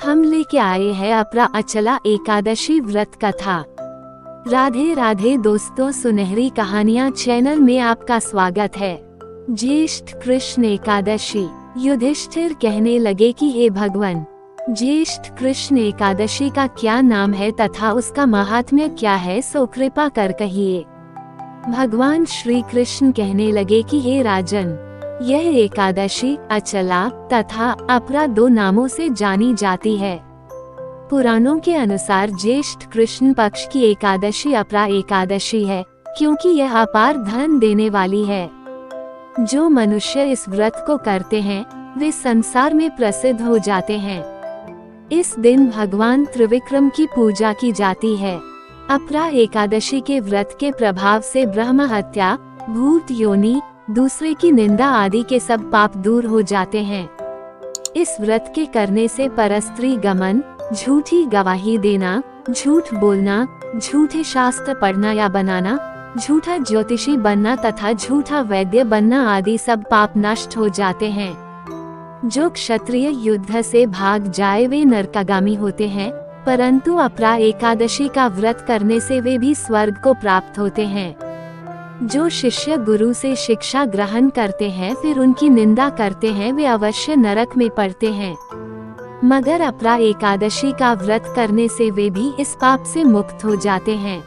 हम लेके आए हैं अपरा अचला एकादशी व्रत कथा। राधे राधे दोस्तों, सुनहरी कहानियाँ चैनल में आपका स्वागत है। ज्येष्ठ कृष्ण एकादशी। युधिष्ठिर कहने लगे कि हे भगवान, ज्येष्ठ कृष्ण एकादशी का क्या नाम है तथा उसका महात्म्य क्या है, सो कृपा कर कहिए। भगवान श्री कृष्ण कहने लगे कि हे राजन, यह एकादशी अचला तथा अपरा दो नामों से जानी जाती है। पुराणों के अनुसार ज्येष्ठ कृष्ण पक्ष की एकादशी अपरा एकादशी है, क्योंकि यह अपार धन देने वाली है। जो मनुष्य इस व्रत को करते हैं वे संसार में प्रसिद्ध हो जाते हैं। इस दिन भगवान त्रिविक्रम की पूजा की जाती है। अपरा एकादशी के व्रत के प्रभाव से ब्रह्म हत्या, भूत योनि, दूसरे की निंदा आदि के सब पाप दूर हो जाते हैं। इस व्रत के करने से परस्त्री गमन, झूठी गवाही देना, झूठ बोलना, झूठे शास्त्र पढ़ना या बनाना, झूठा ज्योतिषी बनना तथा झूठा वैद्य बनना आदि सब पाप नष्ट हो जाते हैं। जो क्षत्रिय युद्ध से भाग जाए वे नरकागामी होते हैं, परंतु अपरा एकादशी का व्रत करने से वे भी स्वर्ग को प्राप्त होते हैं। जो शिष्य गुरु से शिक्षा ग्रहण करते हैं फिर उनकी निंदा करते हैं वे अवश्य नरक में पड़ते हैं, मगर अपरा एकादशी का व्रत करने से वे भी इस पाप से मुक्त हो जाते हैं।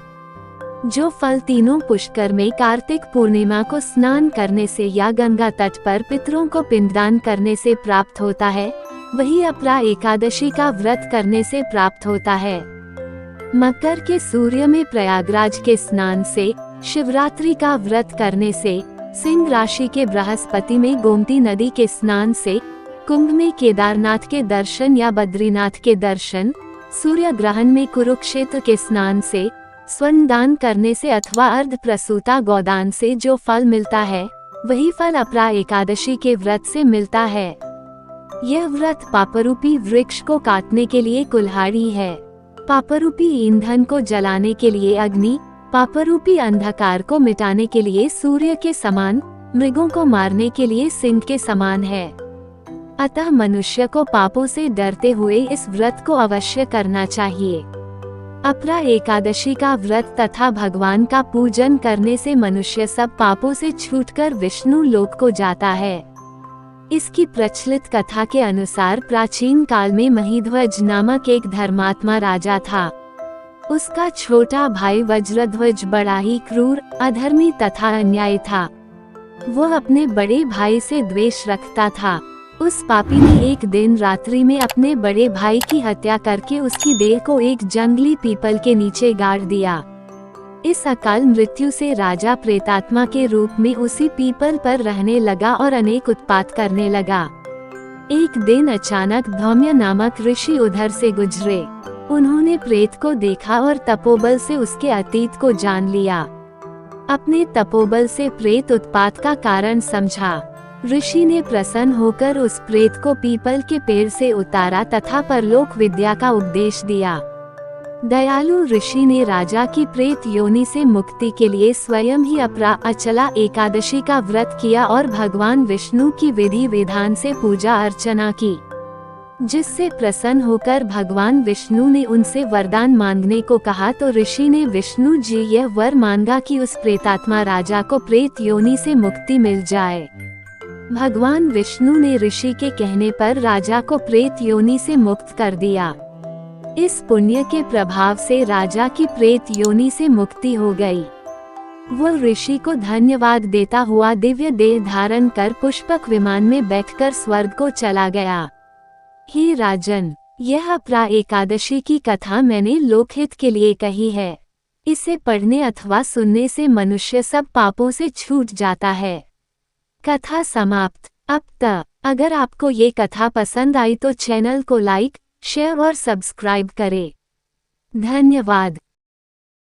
जो फल तीनों पुष्कर में कार्तिक पूर्णिमा को स्नान करने से या गंगा तट पर पितरों को पिंडदान करने से प्राप्त होता है, वही अपरा एकादशी का व्रत करने से प्राप्त होता है। मकर के सूर्य में प्रयागराज के स्नान से, शिवरात्रि का व्रत करने से, सिंह राशि के बृहस्पति में गोमती नदी के स्नान से, कुंभ में केदारनाथ के दर्शन या बद्रीनाथ के दर्शन, सूर्य ग्रहण में कुरुक्षेत्र के स्नान से, स्वर्ण दान करने से अथवा अर्ध प्रसूता गौदान से जो फल मिलता है वही फल अपरा एकादशी के व्रत से मिलता है। यह व्रत पापरूपी वृक्ष को काटने के लिए कुल्हाड़ी है, पापरूपी ईंधन को जलाने के लिए अग्नि, पापरूपी अंधकार को मिटाने के लिए सूर्य के समान, मृगों को मारने के लिए सिंह के समान है। अतः मनुष्य को पापों से डरते हुए इस व्रत को अवश्य करना चाहिए। अपरा एकादशी का व्रत तथा भगवान का पूजन करने से मनुष्य सब पापों से छूटकर विष्णु लोक को जाता है। इसकी प्रचलित कथा के अनुसार प्राचीन काल में महीध्वज नामक एक धर्मात्मा राजा था। उसका छोटा भाई वज्रध्वज बड़ा ही क्रूर, अधर्मी तथा अन्यायी था। वह अपने बड़े भाई से द्वेष रखता था। उस पापी ने एक दिन रात्रि में अपने बड़े भाई की हत्या करके उसकी देह को एक जंगली पीपल के नीचे गाड़ दिया। इस अकाल मृत्यु से राजा प्रेतात्मा के रूप में उसी पीपल पर रहने लगा और अनेक उत्पात करने लगा। एक दिन अचानक धौम्य नामक ऋषि उधर से गुजरे। उन्होंने प्रेत को देखा और तपोबल से उसके अतीत को जान लिया। अपने तपोबल से प्रेत उत्पात का कारण समझा। ऋषि ने प्रसन्न होकर उस प्रेत को पीपल के पेड़ से उतारा तथा परलोक विद्या का उपदेश दिया। दयालु ऋषि ने राजा की प्रेत योनि से मुक्ति के लिए स्वयं ही अपरा अचला एकादशी का व्रत किया और भगवान विष्णु की विधि विधान से पूजा अर्चना की, जिससे प्रसन्न होकर भगवान विष्णु ने उनसे वरदान मांगने को कहा। तो ऋषि ने विष्णु जी यह वर मांगा कि उस प्रेतात्मा राजा को प्रेत योनि से मुक्ति मिल जाए। भगवान विष्णु ने ऋषि के कहने पर राजा को प्रेत योनि से मुक्त कर दिया। इस पुण्य के प्रभाव से राजा की प्रेत योनि से मुक्ति हो गई। वह ऋषि को धन्यवाद देता हुआ दिव्य देह धारण कर पुष्पक विमान में बैठकर स्वर्ग को चला गया। हे राजन, यह अपरा एकादशी की कथा मैंने लोकहित के लिए कही है। इसे पढ़ने अथवा सुनने से मनुष्य सब पापों से छूट जाता है। कथा समाप्त। अब तक अगर आपको ये कथा पसंद आई तो चैनल को लाइक, शेयर और सब्सक्राइब करें। धन्यवाद।